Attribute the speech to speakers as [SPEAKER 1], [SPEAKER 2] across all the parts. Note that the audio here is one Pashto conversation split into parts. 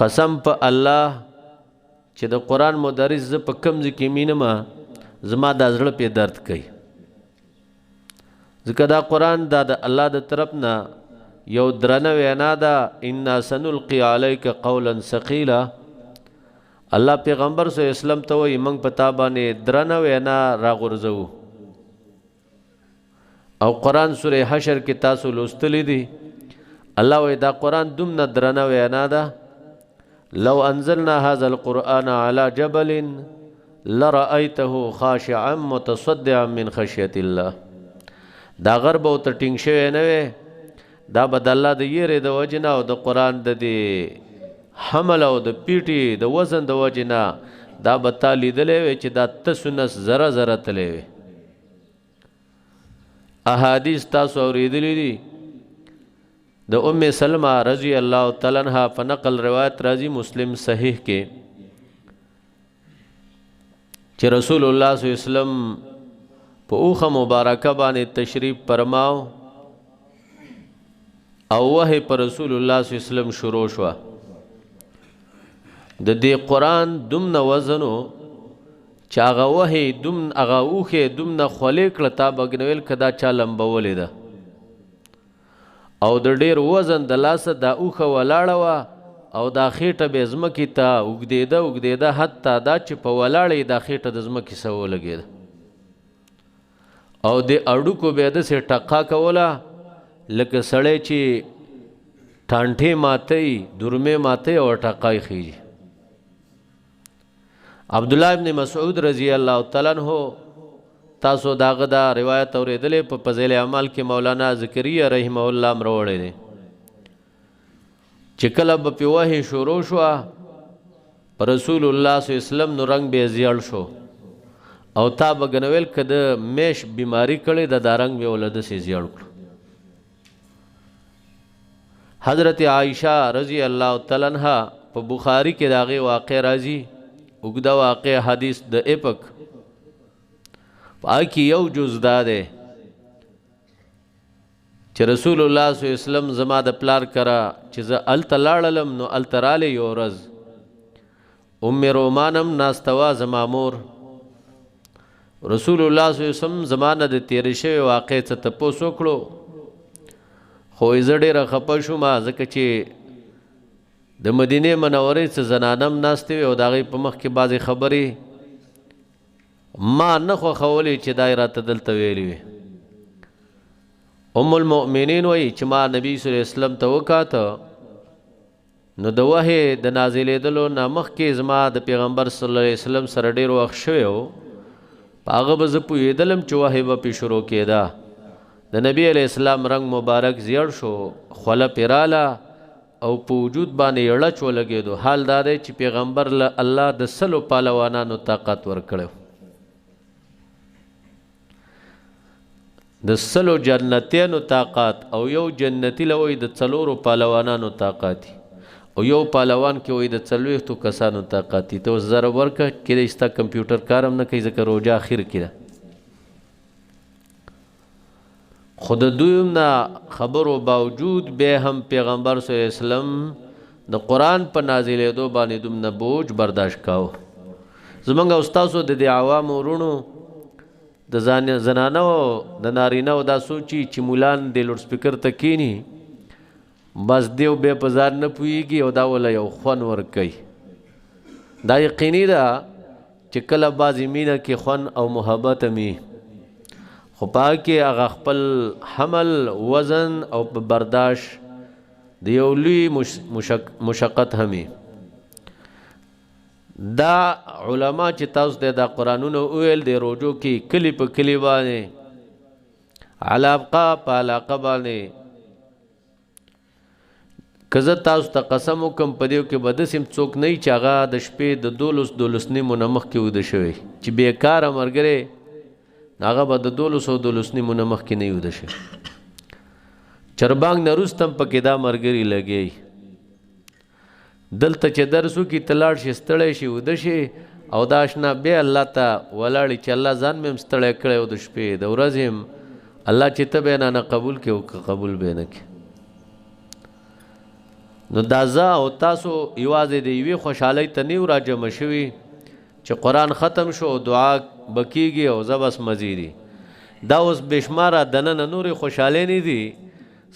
[SPEAKER 1] قسم په الله چې د قران مدرس ز په کم ځکه مینم زما د زړه په درد کوي ځکه دا قران دا د الله د طرف نه یو درنه وینا ده ان سنلقي عليك قولا ثقيلا الله پیغمبر صلی الله علیه وسلم ته وایي موږ په تا باندې درنه وینا راغورځو او قران سوره حشر کې تاسو لوستلی دي الله وایي دا قران دومره درنه وینا ده لو انزلنا هذا القرآن على جبل لرأيته خاشعا متصدعا من خشية الله دا غرب او تټینګ شوی نه وي دا بد الله د یری د وجنا او د قران د دې حمل او د پیټي د وزن د وجنا دا بتا لیدلې وي چې دا تسنس زره زره تلې وي احادیث تاسو اوریدلې دي د ام سلمہ رضی اللہ تعالی عنہا فنقل روایت راضی مسلم صحیح کې چې رسول الله صلی الله علیه وسلم په اوخه مبارکه باندې تشریف فرماو او وحی پر رسول الله صلی الله علیه وسلم شروع شو د دې قران دومره وزنو چې هغه وحی هغه اوخه دومره خلیق لتا بغنویل کدا چا لمبولې ده او د ډیر وزن د لاسه دا اوخه ولاړه وا او دا خېټه به زمکی ته وګدیده حتی دا چې په ولاړې دا خېټه د زمکی سو لګید او د اړوکو به د سه ټقا کوله لکه سړی چې ټانټې ماتي درمه ماتي او ټقای خيږي عبد الله ابن مسعود رضی الله تعالی عنہ تاسو داغه دا روایت اوریدلې په فضیل اعمال کې مولانا زکریا رحمه الله مروړې دي چې کله په وحی شروع شو پر رسول الله صلی الله علیه وسلم نو رنگ به زیړ شو او تا بغنویل کده میش بیماری کړي د دارنګ به ولده سي زیړ کړ حضرت عائشہ رضی الله تعالی عنها په بخاری کې داغه واقع راځي وګدا واقع حدیث د اپک پاکی یو جز داده چې رسول الله صلی الله علیه وسلم زما د پلار کرا چې ز ال تلاړلم نو ال تراله یورز ام رومانم ناستوا زما مور رسول الله صلی الله علیه وسلم زمانه د تیر شوی واقع څه تاسو کړو خو زړه را خپه شو ما ځکه چې د مدینه منورې څخه زنانم ناستوي او داغه په مخ کې بعضی خبرې ما نه خو خولې چې دایره تدلته ویلې ام المؤمنین وای چې ما نبی صلی الله علیه وسلم ته وکاته نو د وحی د نازلېدلو نه مخکې زما د پیغمبر صلی الله علیه وسلم سره ډیر وخت شوی او هغه به زه پوهېدلم چې وحی به پې شروع کېده د نبی علیه السلام رنگ مبارک زیړ شو خوله پیراله او په وجود باندې اړچ ولګېدو حال دا دی چې پیغمبر له الله د سلو پهلوانانو طاقت ورکړو د سلو جنتیانو طاقت او یو جنتی لوی د څلورو پهلوانانو طاقت او یو پهلوان کې وای د څلوېختو کسانو طاقت ته زره ورکه کله استا کمپیوټر کارم نه کوي ځکه روزه اخر کړه خود دویم نه خبرو باوجود به هم پیغمبر صلی الله علیه وسلم د قران په نازلېدو باندې دومره بوج برداشت کاوه زمونږ استادو د عوام ورونو د زنانو د نارینه دا سوچي چې مولان د لوډ سپیکر ته کینی بس دیو به بازار نه پويږي او دا ولا یو خون ور کوي دا یقیني ده چې کله بازی مینه کې خون او محبت می خو پاکي هغه خپل حمل وزن او برداشت د یو لوی مشقت همي دا علما چې تاسو د قرانونو ویل دی روجو کې کلی په کلی باندې علاقه په علاقه باندې کزه تاسو ته قسم وکم په دیو کې بدسم څوک نه چې هغه د شپې د دولس نیمه مخ کې ود شوی چې بیکاره مرګره هغه به د 200 نیمه مخ کې نه ود شي چربانګ نروستم په کې دا مرګري لګي دلته چې درسو کې تلاړ شي ستړی شي ود شي او داشنا به الله ته ولاړی چې الله ځان مې مستړی کړي او د شپې د ورځې الله چې ته به نه قبول کې او قبول به نه کې نو دا زه او تاسو یوازې د یوې خوشحالۍ ته نه یو راجمع شوي چې قرآن ختم شو دعا به کېږي او زه بس مزیدي دا اوس بېشماره دننه نورې خوشحالۍ نه دي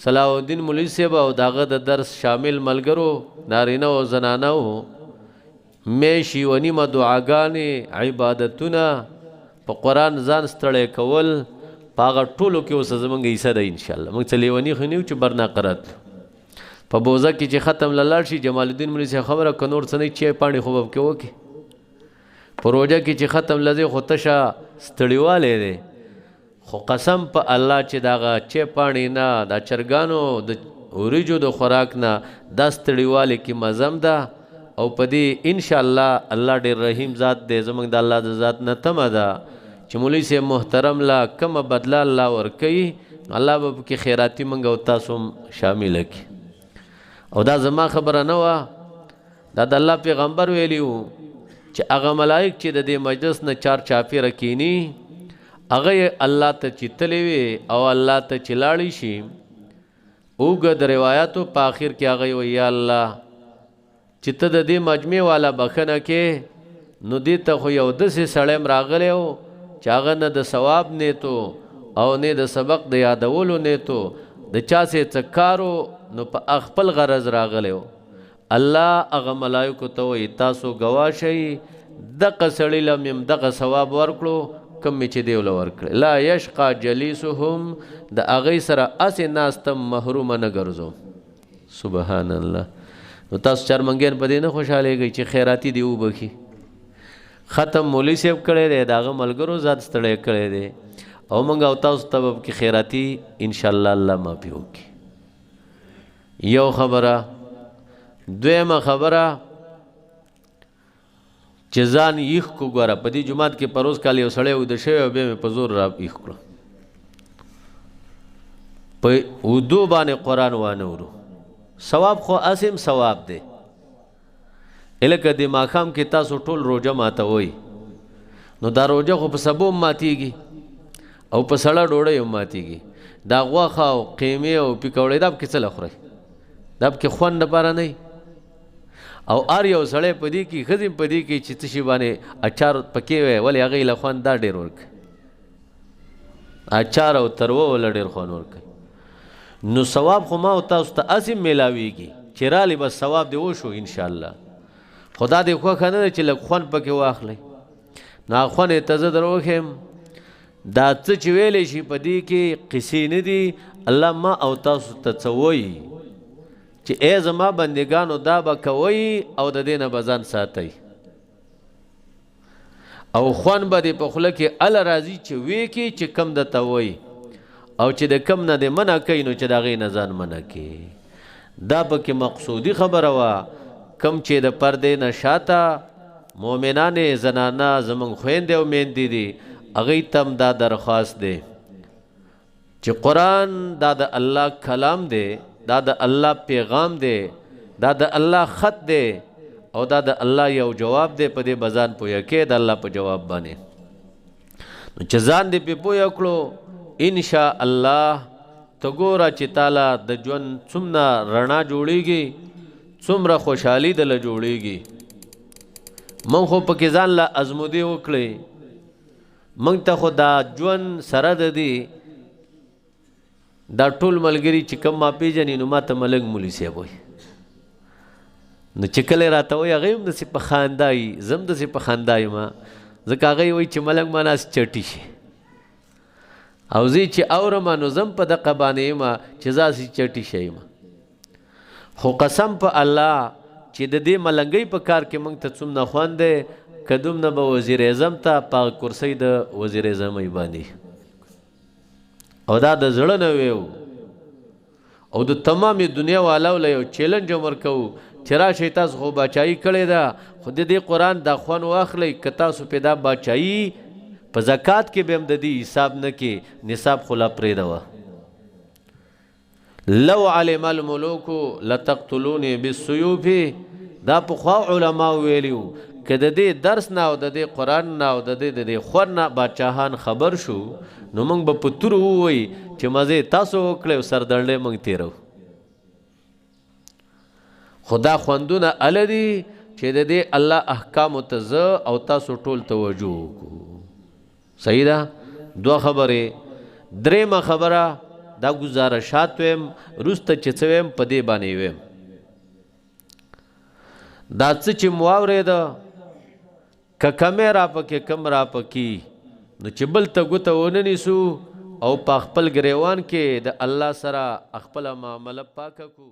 [SPEAKER 1] صلاح الدین مولوي صاحب او د هغه د درس شامل ملګرو نارینه او زنانه وو میاشي و نیمه دعاګانې عبادتونه په قرآن ځان ستړی کول په هغه ټولو کې اوس زموږ حصه ده انشاءالله موږ څه لیوني خو نه یو چې برناقرت په بوزه کې چې ختم لاړ شي جمال الدین مولوي صاحب خبره که نور څه نه چای پاڼې خو به پکې وکړي په روژه کې چې ختم لځې خو تشه ستړیوالی دی خو قسم په الله چې د هغه چای پاڼې نه دا چرګانو د وریجو د خوراک نه دا ستړیوالی کې مزم ده او په دې انشاءالله الله ډېر رحیم ذات دی زموږ د الله د ذات نه تمه ده چې مولوي صاحب محترم لا کومه بدله الله ورکوي الله به پکې خیراتي موږ او تاسو هم شامله کړي او دا زما خبره نه وه دا د الله پیغمبر ویلي وو چې هغه ملائک چې د دې مجلس نه چار چاپېره کینی هغه یې الله ته چیتلی وي او الله ته چې لاړی شي اوږه د روایاتو په آخر کې هغه وی یا الله چې ته د دې مجمع والا بخنه کې نو دې ته خو یو داسې سړی م راغلی و چې هغه نه د ثواب نیتو او نه د سبق د یادولو نیتو د چا سې څه کارو نو په خپل غرض راغلی و الله هغه ملایکو ته وایي تاسو ګواه شئ دغه سړي له مې دغه ثواب ورکړو کوم مې چې دی له ورکړی لا یشقا جلیسهم د هغوی سره هسې ناسته محرومه نه ګرځو سبحان الله نو تاسو چرمنګیان په دې نه خوشحالېږئ چې خیراتي دی وبخي ختم مولوي صاحب کړی دی د هغه ملګرو ذات ستړی کړی دی او موږ او تاسو ته به پکې خیراتي انشاءالله الله معافي وکړي یو خبره دویمه خبره چې ځان ایښ کو ګوره په دې جومات کې پروز کال یو سړی اوده شوی او بیا مې په زور را ایښ کړو په اردو باندې قرآن وانه ورو ثواب خو اسیم ثواب دی الکه د ماښام کې تاسو ټول روژه ماتوئ نو دا روژه خو په سبو هم ماتیږي او په سړه ډوډۍ هم ماتیږي دا غوښه او قیمې او پکوړې دا پکې څه له خورئ دا پکې خوند دپاره نه او هر یو سړی په دې کې ښځې په دې کې چې څه شي باندې اچار پکې وی ولې هغې له خوند دا ډېر ورکوي اچار او تروه وله ډېر خوند ورکوي نو ثواب خو ما او تاسو ته هسې میلاویږي چې رالی بس ثواب دې وشو انشاءالله خدا دې خوښه نه ده چې لږ خوند پکې واخلئ نو هغه خوند یې ته زه در وښیم دا څه چې ویلی شي په دې کې قصې نه دي الله ما او تاسو ته څه وایي چې ای زما بندگانو دا به کوئ او د دې نه به ځان ساتئ او خوند به دې په خوله کې اله راځي چې ویې کې چې کم درته وایي او چې د کم نه دې منع کوي نو چې د هغې نه ځان منع کوي دا پکې مقصودي خبره وه کم چې د پردې نه شاته مؤمنانې زنانه زموږ خویندې او میندې دي هغوی ته هم دا درخواست دی چې قرآن دا د الله کلام دی دا د الله پیغام دی دا د الله خط دی او دا د الله یو جواب دی په دې به ځان پویه کې د الله په جواب باندې نو چې ځان دې پې پویه کړو انشاء الله ته ګوره چې تاله د ژوند څومره رڼا جوړیږي څومره خوشحالي دله جوړیږي موږ خو پکې ځان له ازمودې وکړئ موږ ته خو دا ژوند سره د دي دا ټول ملګري چې کم ما پیژني نو ما ته ملنګ مولوي صاحب وایي نو چې کله یې راته وایي هغوی هم داسې په خندا وي زه هم داسې په خندا یم ځکه هغوی وایي چې ملنګ ما ناست چټي شي او زه چې اورم نو زه هم په دقه باندې یم چې زه هسې چټي شی یم خو قسم په الله چې د دې ملنګۍ په کار کې موږ ته څومره خوند دی که دومره به وزیر اعظم ته په کرسۍ د وزیر اعظمۍ باندې او دا د زړه نه ویو او د تمامې دنیا والاو له یو چیلنج هم ورکوو چې راشئ تاسو خو باچایي کړې ده خو د دې قرآن دا خوند واخلئ که تاسو پې دا باچایي په زکات کې به هم د دې حساب نه کې نصاب خو لا پرېږده لو علم الملوک لتقتلوني بالسيوف دا پخوا علما ویلیو که د دې درس نه او د دې قرآن نه او د دې خور نه باچاهان خبر شو نو موږ به په تورو ووایي چې مزې تاسو وکړئ او سردنډۍ موږ تېرو خدا خوندونه ال دي چې د دې الله احکام ته زه او تاسو ټول توجه وکړو. صحیح ده. دوه خبرې. درېمه خبره دا گزارشات ویم روسته چې څه ویم په دې باندې ویم دا څه چې مو واورېده که کمې را پکې کم را پکې نو چې بل ته ګوته ونه نیسو او په خپل ګریوان کې د الله سره خپله معامله پاکه کو.